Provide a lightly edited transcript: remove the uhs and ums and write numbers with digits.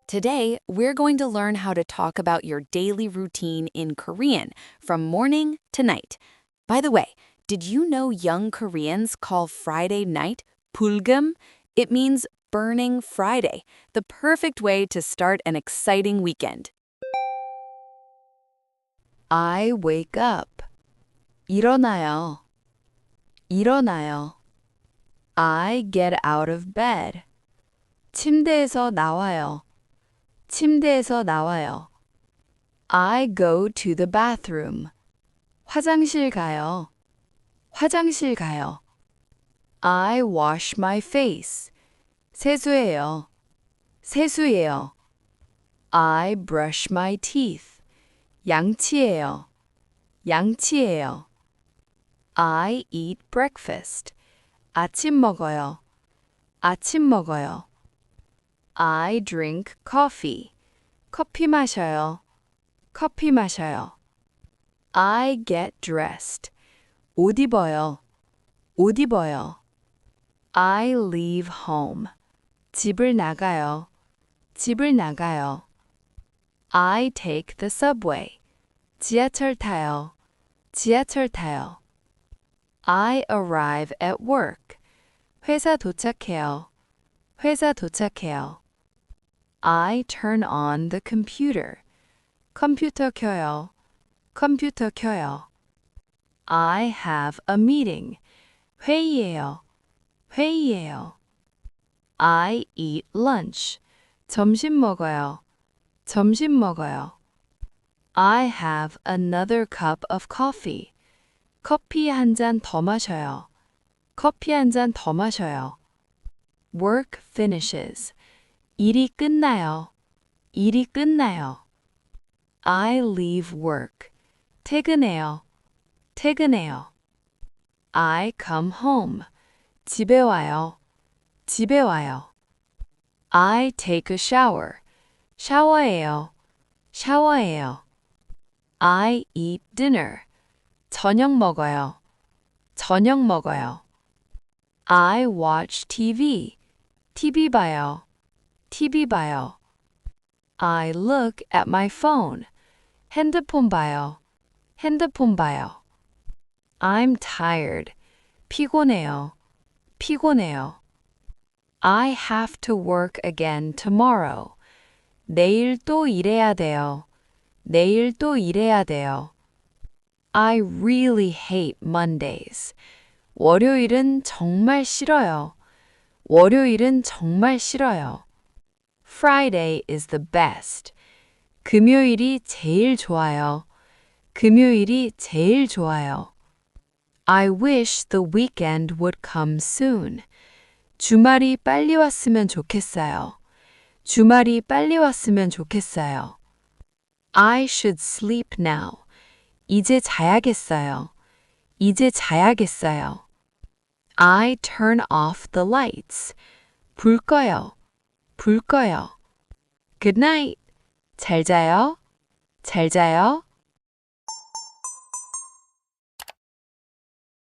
Today, we're going to learn how to talk about your daily routine in Korean from morning to night. By the way, did you know young Koreans call Friday night 불금? It means burning Friday, the perfect way to start an exciting weekend. I wake up. 일어나요. 일어나요. I get out of bed. 침대에서 나와요. 침대에서 나와요. I go to the bathroom. 화장실 가요. 화장실 가요. I wash my face. 세수해요. 세수해요. I brush my teeth. 양치해요. 양치해요. I eat breakfast. 아침 먹어요. 아침 먹어요. I drink coffee. 커피 마셔요. 커피 마셔요. I get dressed. 옷 입어요. 옷 입어요. I leave home. 집을 나가요. 집을 나가요. I take the subway. 지하철 타요. 지하철 타요. I arrive at work. 회사 도착해요. 회사 도착해요. I turn on the computer. 컴퓨터 켜요. 컴퓨터 켜요. I have a meeting. 회의해요. 회의해요. I eat lunch. 점심 먹어요. 점심 먹어요. I have another cup of coffee. 커피 한 잔 더 마셔요. 커피 한 잔 더 마셔요. Work finishes. 일이 끝나요. 일이 끝나요. I leave work. 퇴근해요. 퇴근해요. I come home. 집에 와요. 집에 와요. I take a shower. 샤워해요. 샤워해요. I eat dinner. 저녁 먹어요. 저녁 먹어요. I watch TV. TV 봐요. TV 봐요. I look at my phone. 핸드폰 봐요. 핸드폰 봐요. I'm tired. 피곤해요. 피곤해요. I have to work again tomorrow. 내일 또 일해야 돼요. 내일 또 일해야 돼요. I really hate Mondays. 월요일은 정말 싫어요. 월요일은 정말 싫어요. Friday is the best. 금요일이 제일 좋아요. 금요일이 제일 좋아요. I wish the weekend would come soon. 주말이 빨리 왔으면 좋겠어요. 주말이 빨리 왔으면 좋겠어요. I should sleep now. 이제 자야겠어요. 이제 자야겠어요. I turn off the lights. 불 꺼요. 불 꺼요. Good night. 잘 자요. 잘 자요.